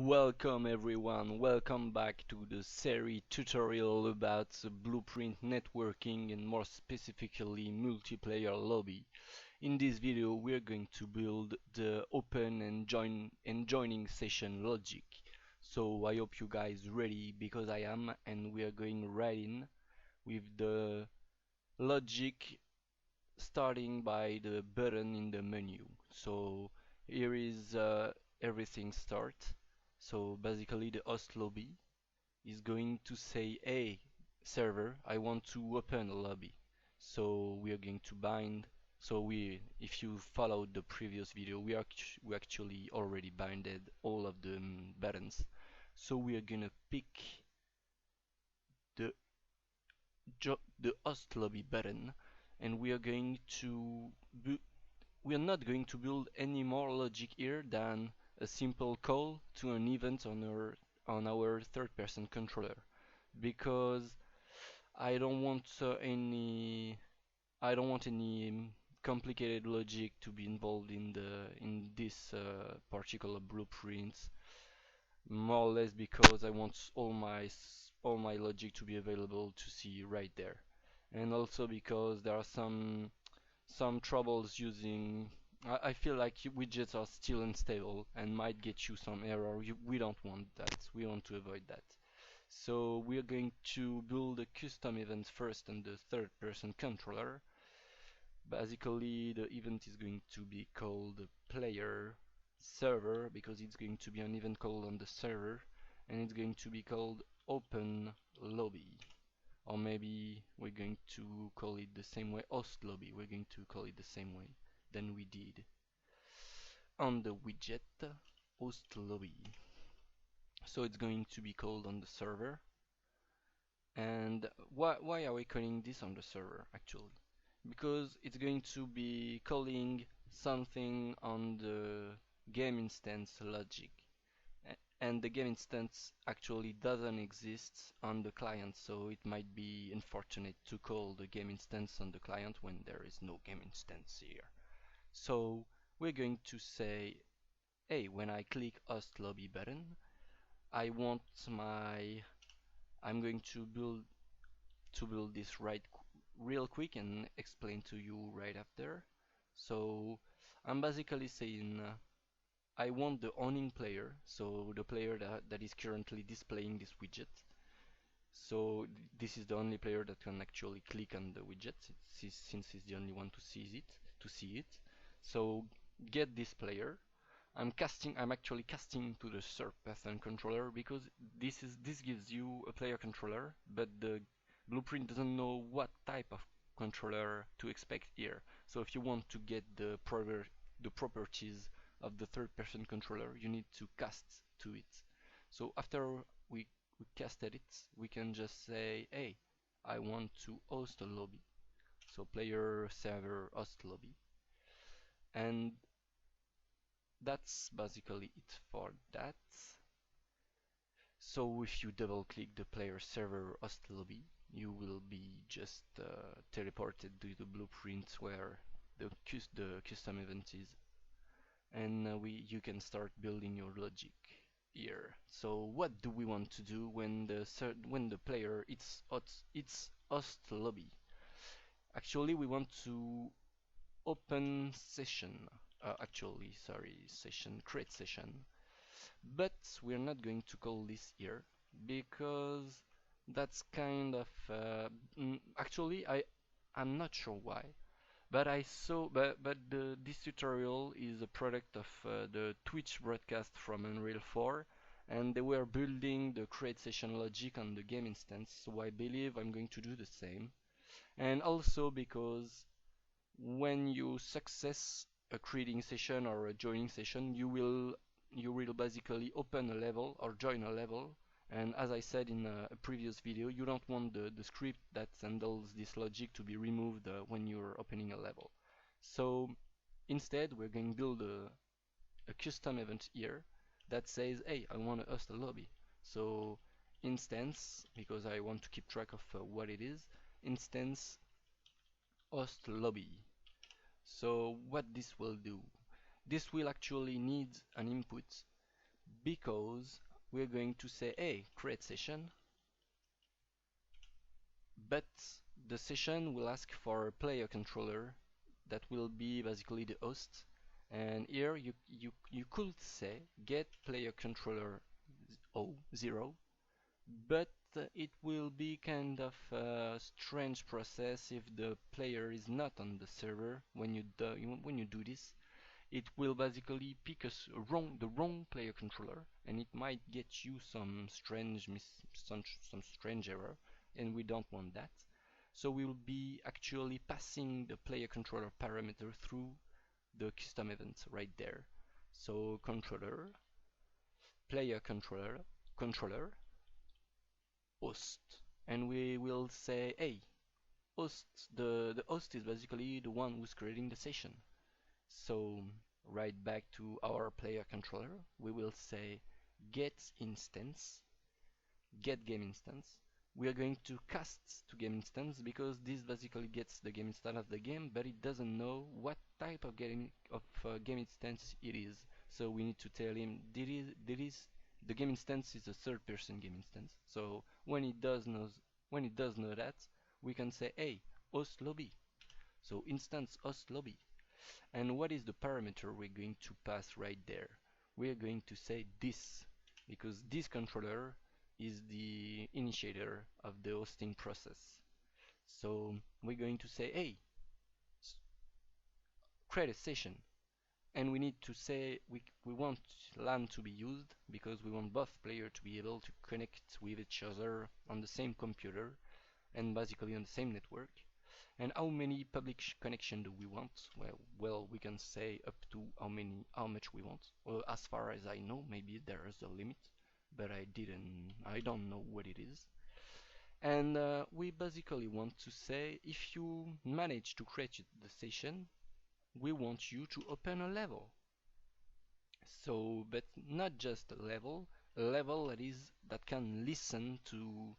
Welcome everyone, welcome back to the series tutorial about the blueprint networking and more specifically multiplayer lobby. In this video we're going to build the open and joining session logic. So I hope you guys ready because I am, and we are going right in with the logic, starting by the button in the menu. So here is everything start. So basically the host lobby is going to say, hey server, I want to open a lobby. So we are going to bind. So if you followed the previous video, we actually already binded all of the buttons. So we are gonna pick the the host lobby button, and we are going to we are not going to build any more logic here than a simple call to an event on our third person controller, because I don't want any complicated logic to be involved in this particular blueprints, more or less because I want all my logic to be available to see right there, and also because there are some troubles using. I feel like widgets are still unstable and might get you some error. We don't want that. We want to avoid that. So we are going to build a custom event first on the third person controller. Basically, the event is going to be called player server because it's going to be an event called on the server, and it's going to be called open lobby. Or maybe we're going to call it the same way, host lobby. We're going to call it the same way than we did on the widget, host lobby. So it's going to be called on the server. And why are we calling this on the server actually? Because it's going to be calling something on the game instance logic. And the game instance actually doesn't exist on the client, so it might be unfortunate to call the game instance on the client when there is no game instance here. So we're going to say, hey, when I click host lobby button, I want my I'm going to build this real quick and explain to you right after. So I'm basically saying I want the owning player, so the player that is currently displaying this widget. So this is the only player that can actually click on the widget, since he's the only one to see it. So get this player. I'm actually casting to the third person controller because this gives you a player controller, but the blueprint doesn't know what type of controller to expect here. So if you want to get the properties of the third person controller, you need to cast to it. So after we casted it, we can just say, hey, I want to host a lobby. So player server host lobby. And that's basically it for that. So if you double click the player server host lobby, you will be just teleported to the blueprint where the custom event is, and you can start building your logic here. So what do we want to do when the player it's host lobby? Actually, we want to open session. Actually, sorry, session, create session. But we're not going to call this here because that's kind of actually I'm not sure why, but I saw this tutorial is a product of the Twitch broadcast from Unreal 4, and they were building the create session logic on the game instance, so I believe I'm going to do the same. And also because when you success a creating session or a joining session, you will basically open a level or join a level. And as I said in a previous video, you don't want the script that handles this logic to be removed when you're opening a level. So instead, we're going to build a custom event here that says, hey, I want to host a lobby. So instance, because I want to keep track of what it is, instance host lobby. So what this will do, this will actually need an input because we're going to say, hey, create session, but the session will ask for a player controller that will be basically the host. And here you could say get player controller 0, but it will be kind of a strange process if the player is not on the server when you do this. It will basically pick the wrong player controller, and it might get you some strange error, and we don't want that. So we will be actually passing the player controller parameter through the custom event right there. So controller, player controller, host, and we will say, hey, host. The host is basically the one who's creating the session. So right back to our player controller, we will say get instance, get game instance. We are going to cast to game instance because this basically gets the game instance of the game, but it doesn't know what type of game instance it is. So we need to tell him the game instance is a third-person game instance. So when it does know that, we can say, hey, host lobby. So instance host lobby. And what is the parameter we're going to pass right there? We're going to say this, because this controller is the initiator of the hosting process. So we're going to say, hey, create a session. And we need to say we want LAN to be used because we want both players to be able to connect with each other on the same computer and basically on the same network. And how many public connection do we want? Well, we can say up to how much we want. Well, as far as I know, maybe there is a limit, but I don't know what it is. And we basically want to say if you manage to create the session, we want you to open a level. So, but not just a level that can listen to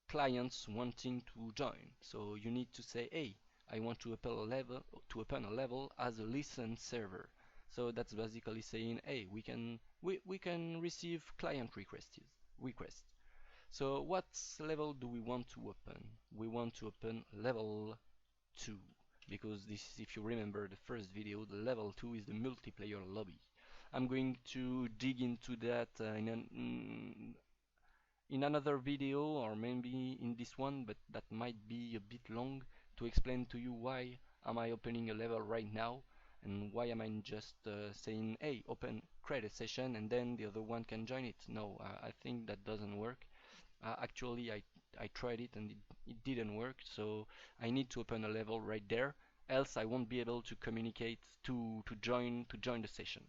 clients wanting to join. So you need to say, hey, I want to open a level as a listen server. So that's basically saying, hey, we can receive client requests. So what level do we want to open? We want to open level 2 because this, if you remember the first video, the level 2 is the multiplayer lobby. I'm going to dig into that in another video or maybe in this one, but that might be a bit long to explain to you why am I opening a level right now and why am I just saying, hey, create a session and then the other one can join it. No, I think that doesn't work. Actually, I tried it and it didn't work, so I need to open a level right there, else I won't be able to communicate to join the session.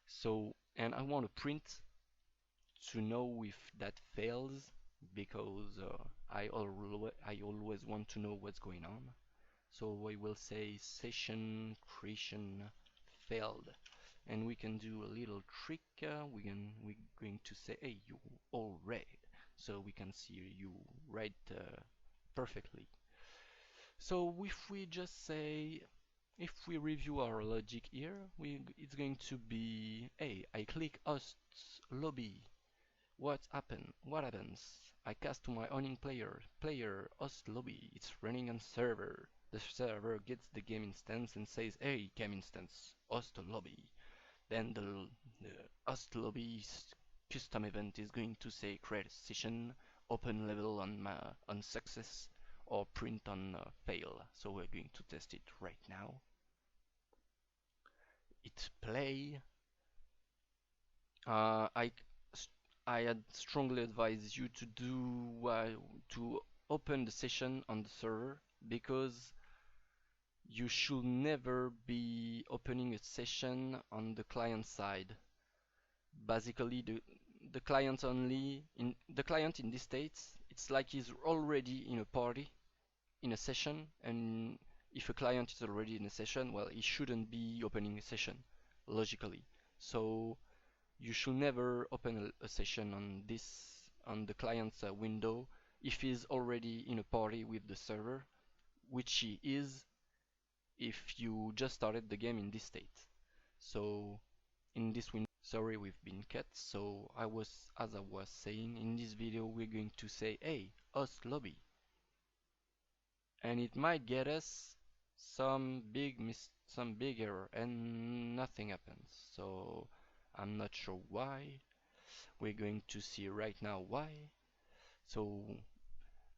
So, and I want to print to know if that fails because I always want to know what's going on. So I will say session creation failed, and we can do a little trick. We're going to say, hey, you all read, so we can see you write perfectly. So if we just say, if we review our logic here, it's going to be, hey, I click host lobby. What happens? I cast to my owning player host lobby. It's running on server. The server gets the game instance and says, hey, game instance, host lobby. Then the host lobby's custom event is going to say create session, open level on success, or print on fail. So we're going to test it right now. It's play. Uh, I I had strongly advise you to open the session on the server because you should never be opening a session on the client side. Basically, the client in this state, it's like he's already in a party in a session, and if a client is already in a session, well, he shouldn't be opening a session logically. So you should never open a session on the client's window if he's already in a party with the server, which he is if you just started the game in this state. So in this window, Sorry, we've been cut. So as I was saying, in this video we're going to say, hey, host lobby, and it might get us some big error, and nothing happens. So I'm not sure why. We're going to see right now why. So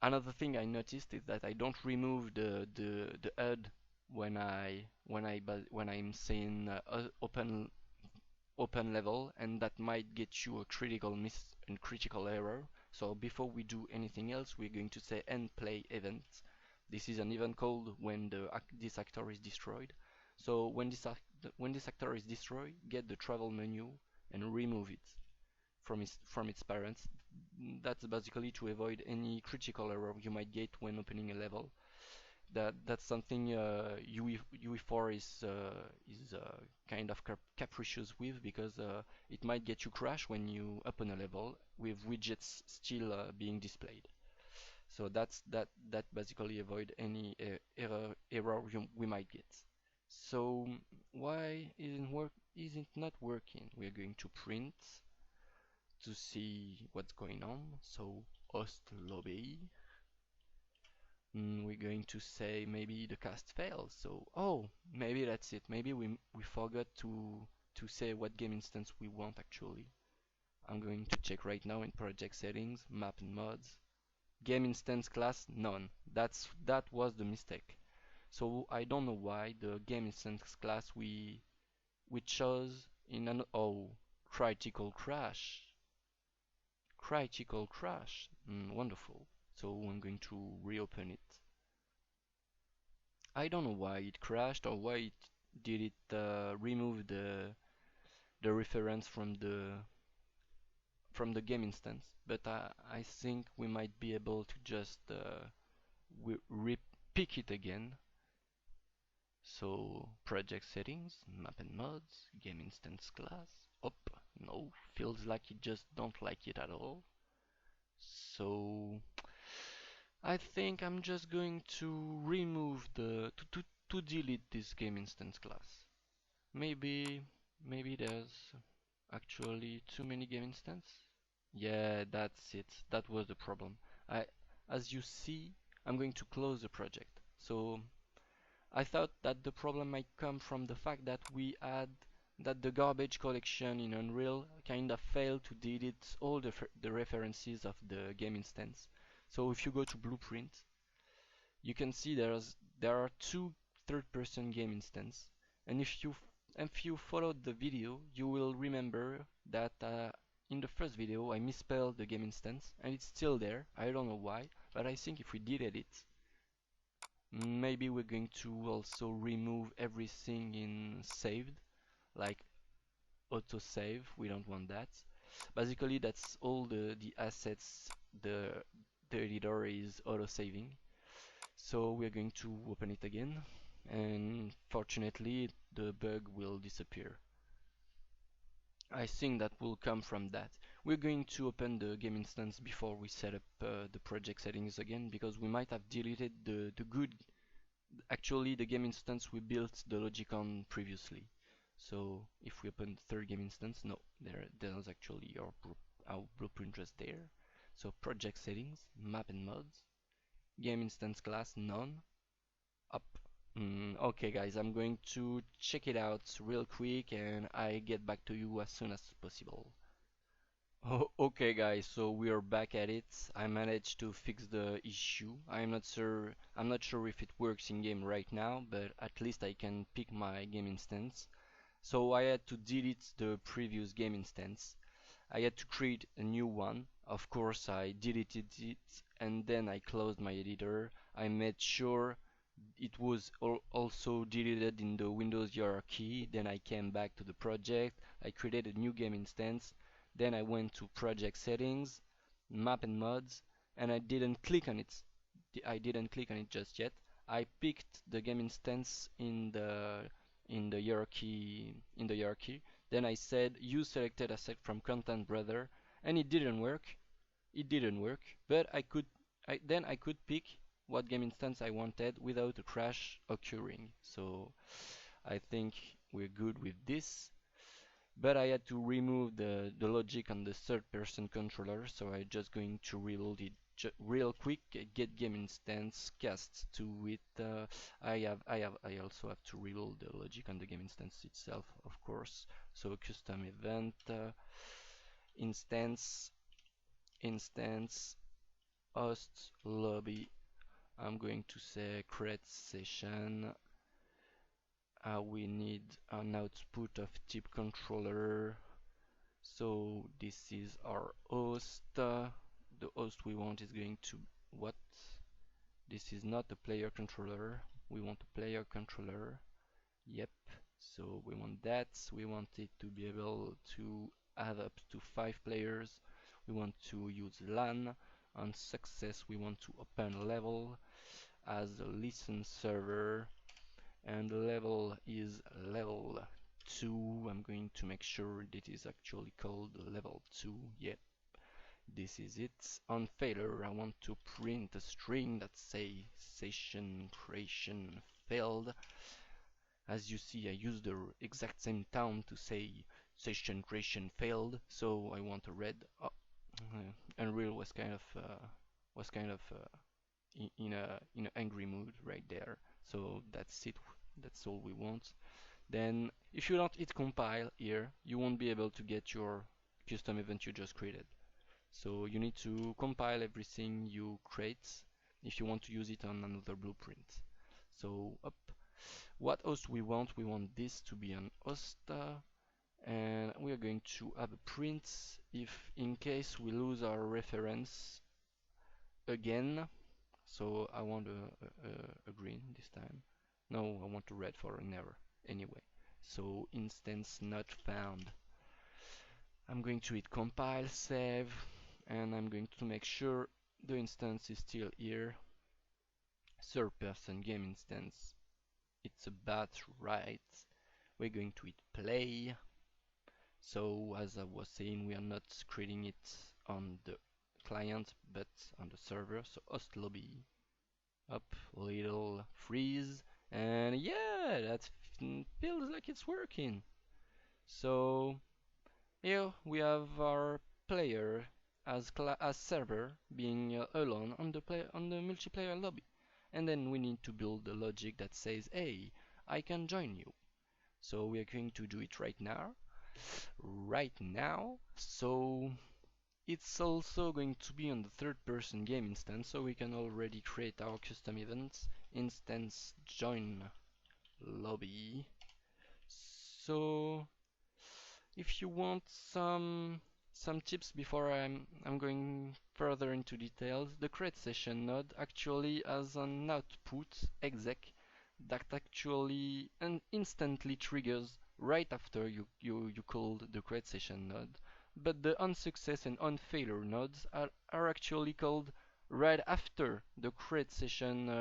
another thing I noticed is that I don't remove the HUD when I'm saying open level, and that might get you a critical miss and critical error. So before we do anything else, we're going to say end play event. This is an event called when this actor is destroyed. So when this actor is destroyed, get the travel menu and remove it from its parents. That's basically to avoid any critical error you might get when opening a level. That's something UE4 is kind of capricious with, because it might get you crash when you open a level with widgets still being displayed. So that basically avoid any error we might get. So why isn't not working? We're going to print to see what's going on. So host lobby. We're going to say maybe the cast failed. So oh, maybe that's it. Maybe we forgot to say what game instance we want actually. I'm going to check right now in project settings, map and mods. Game instance class none. That was the mistake. So I don't know why the game instance class we chose in an oh, critical crash. Critical crash. Wonderful. So I'm going to reopen it. I don't know why it crashed or why it did it remove the reference from the game instance, but I think we might be able to just pick it again. So project settings, map and mods, game instance class. Up, no, feels like it just don't like it at all. So I think I'm just going to remove to delete this game instance class. Maybe maybe there's actually too many game instance. Yeah, that's it. That was the problem. I, as you see, I'm going to close the project. So I thought that the problem might come from the fact that that the garbage collection in Unreal kind of failed to delete all the references of the game instance. So if you go to Blueprint, you can see there are two third-person game instance, and if you followed the video, you will remember that in the first video I misspelled the game instance, and it's still there. I don't know why, but I think if we delete it, maybe we're going to also remove everything in saved, like autosave. We don't want that. Basically, that's all the assets the editor is autosaving. So we're going to open it again, and fortunately the bug will disappear. I think that will come from that. We're going to open the game instance before we set up the project settings again, because we might have deleted the good, actually the game instance we built the logic on previously. So if we open the third game instance, no, there's actually our blueprint just there. So project settings, map and mods, game instance class none, up. Okay guys, I'm going to check it out real quick and I get back to you as soon as possible. Oh, okay guys, so we are back at it. I managed to fix the issue. I'm not sure if it works in game right now, but at least I can pick my game instance. So I had to delete the previous game instance. I had to create a new one. Of course, I deleted it and then I closed my editor. I made sure it was also deleted in the Windows hierarchy. Then I came back to the project. I created a new game instance. Then I went to project settings, map and mods, and I didn't click on it. I didn't click on it just yet. I picked the game instance in the hierarchy. Then I said use selected asset from content brother, and it didn't work. It didn't work, but then I could pick what game instance I wanted without a crash occurring. So I think we're good with this. but I had to remove the logic on the third person controller, so I just going to reload it real quick. Get game instance, cast to it. I also have to reload the logic on the game instance itself, of course. So custom event, instance, instance, host, lobby. I'm going to say create session. We need an output of type controller. So this is our host. The host we want is going to what? This is not a player controller. We want a player controller. Yep. So we want that. We want it to be able to add up to 5 players. We want to use LAN. On success, we want to open level as a listen server, and the level is level 2. I'm going to make sure it is actually called level 2. Yep, this is it. On failure, I want to print a string that says session creation failed. As you see, I use the exact same term to say session creation failed, so I want a red. Oh, Unreal was kind of in a angry mood right there. So that's it. That's all we want. Then if you don't hit compile here, you won't be able to get your custom event you just created. So you need to compile everything you create if you want to use it on another blueprint. So up, what host we want? We want this to be an host, and we are going to have a print if in case we lose our reference again. So I want a green this time. No, I want a red for an error anyway. So instance not found. I'm going to hit compile, save, and I'm going to make sure the instance is still here. Third person game instance. It's about right. We're going to hit play. So as I was saying, we are not creating it on the client but on the server. So host lobby up, little freeze, and yeah, that feels like it's working. So here we have our player as server being alone on the multiplayer lobby, and then we need to build the logic that says, hey, I can join you. So we are going to do it right now. So it's also going to be on the third person game instance, so we can already create our custom events. Instance join lobby. So if you want some tips before I'm going further into details, the create session node actually has an output exec that actually instantly triggers right after you called the create session node, but the on success and on failure nodes are actually called right after the create session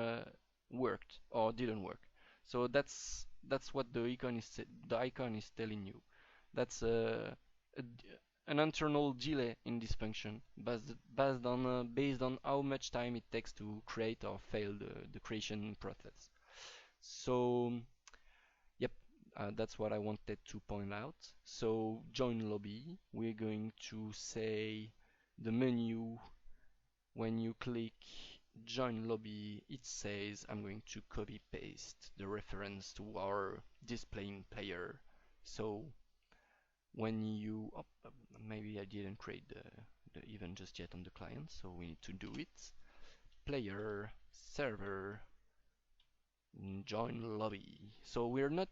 worked or didn't work. So that's what the icon is telling you. That's an internal delay in this function based on how much time it takes to create or fail the creation process. So yep, that's what I wanted to point out. So join lobby, we're going to say the menu. When you click join lobby, it says I'm going to copy paste the reference to our displaying player. So when you maybe I didn't create the event just yet on the client, so we need to do it. Player server join lobby. So we're not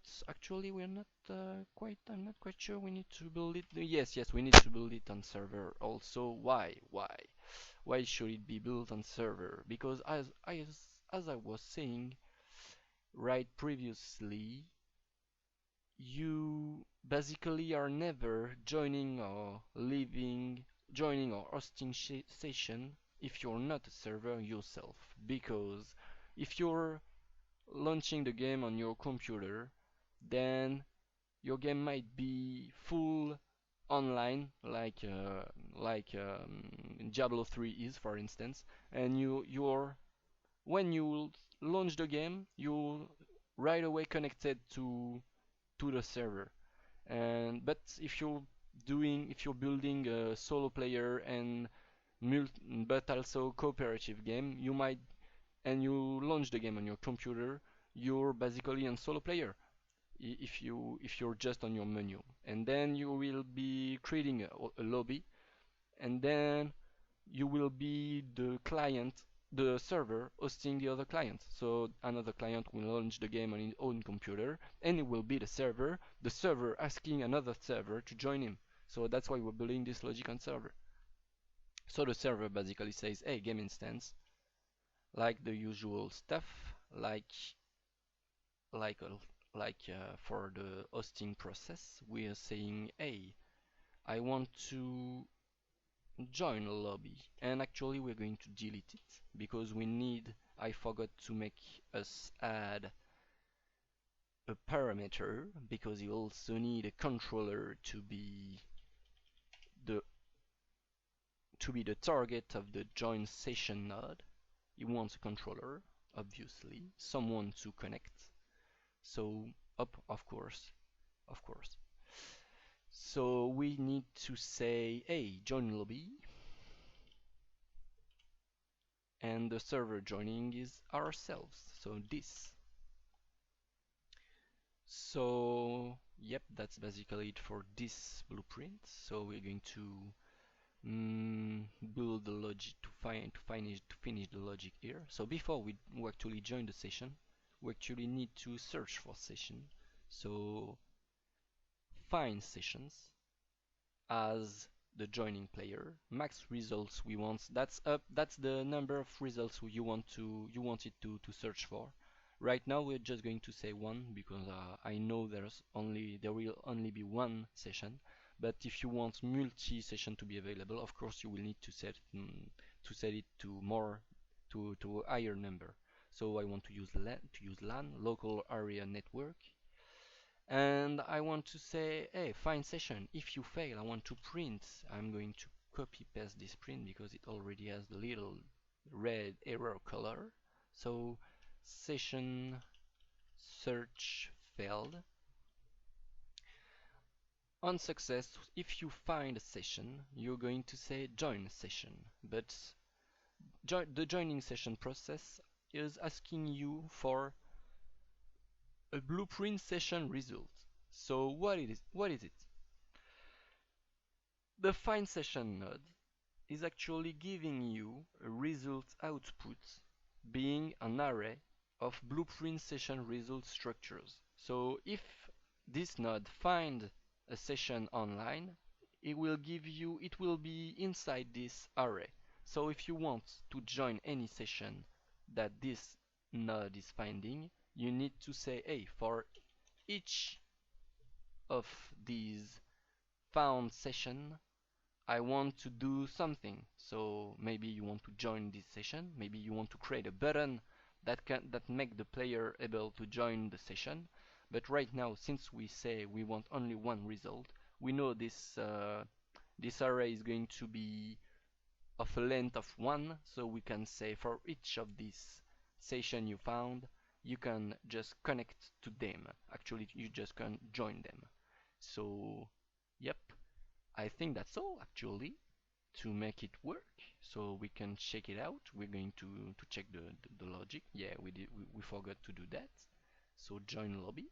quite, I'm not quite sure we need to build it. Yes, we need to build it on server also. Why should it be built on server? Because as I was saying right previously, you basically are never joining or hosting session if you're not a server yourself. Because if you're launching the game on your computer, then your game might be full online, like Diablo 3 is, for instance, and you're when you launch the game, you right away connected to the server, And but if you're building a solo player and but also cooperative game, you might and you launch the game on your computer, you're basically a solo player if you're just on your menu, and then you will be creating a lobby, and then you will be the client, the server hosting the other client. So another client will launch the game on his own computer, and it will be the server asking another server to join him. So that's why we're building this logic on server. So the server basically says, hey, game instance, like the usual stuff, like uh, for the hosting process, we are saying, hey, I want to join a lobby, and actually we're going to delete it because I forgot to make us add a parameter because you also need a controller the to be the target of the join session node. You want a controller, obviously, someone to connect. So up, of course. So we need to say, hey, join lobby, and the server joining is ourselves. So this. So yep, that's basically it for this blueprint. So we're going to build the logic to finish the logic here. So before we actually join the session, we actually need to search for session. So find sessions as the joining player. Max results we want. That's the number of results you want it to search for. Right now we're just going to say one because I know there will only be one session. But if you want multi-session to be available, of course you will need to set it to more to a higher number. So I want to use LAN, local area network, and I want to say, hey, find session. If you fail, I want to print. I'm going to copy paste this print because it already has the little red error color. So session search failed. On success, if you find a session, you're going to say join session. But the joining session process is asking you for a blueprint session result. So what is it? The find session node is actually giving you a result output being an array of blueprint session result structures. So if this node find a session online, it will be inside this array. So if you want to join any session that this node is finding, you need to say, hey, for each of these found session, I want to do something. So maybe you want to join this session, maybe you want to create a button that make the player able to join the session. But right now, since we say we want only one result, we know this array is going to be of a length of 1, so we can say for each of these session you found, you can just connect to them. Actually, you just can join them. So yep, I think that's all actually to make it work. So we can check it out. We're going to check the logic. Yeah, we forgot to do that. So join lobby,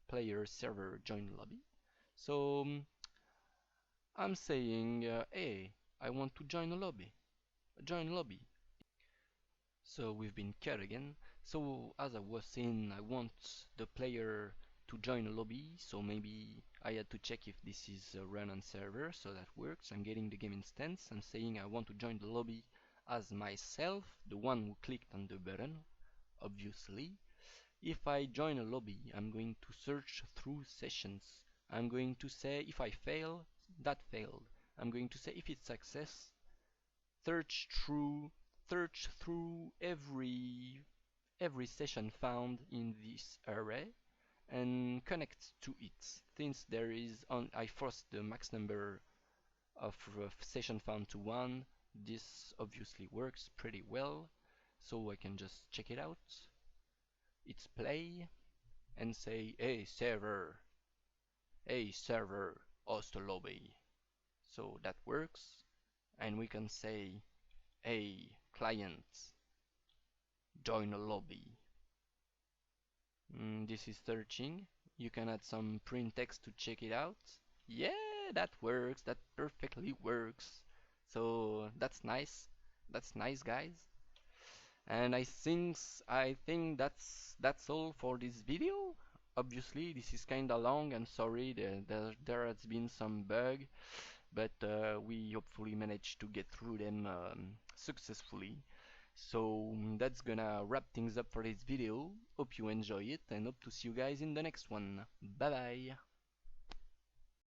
player server join lobby. So I'm saying, hey, I want to join a lobby. Join lobby. So we've been cut again. So as I was saying, I want the player to join a lobby, so maybe I had to check if this is run on server, so that works. I'm getting the game instance. I'm saying I want to join the lobby as myself, the one who clicked on the button, obviously. If I join a lobby, I'm going to search through sessions. I'm going to say if I fail, that failed. I'm going to say if it's success, search through search through every session found in this array and connect to it. Since there is I forced the max number of session found to 1, this obviously works pretty well. So I can just check it out. It's play and say, hey server, hey server, host a lobby. So that works. And we can say, hey client, join a lobby. This is searching. You can add some print text to check it out. Yeah, that works. That perfectly works. So that's nice. That's nice, guys. And I think that's all for this video. Obviously, this is kinda long. I'm sorry. There has been some bug, but we hopefully managed to get through them successfully. So that's gonna wrap things up for this video. Hope you enjoy it and hope to see you guys in the next one. Bye bye.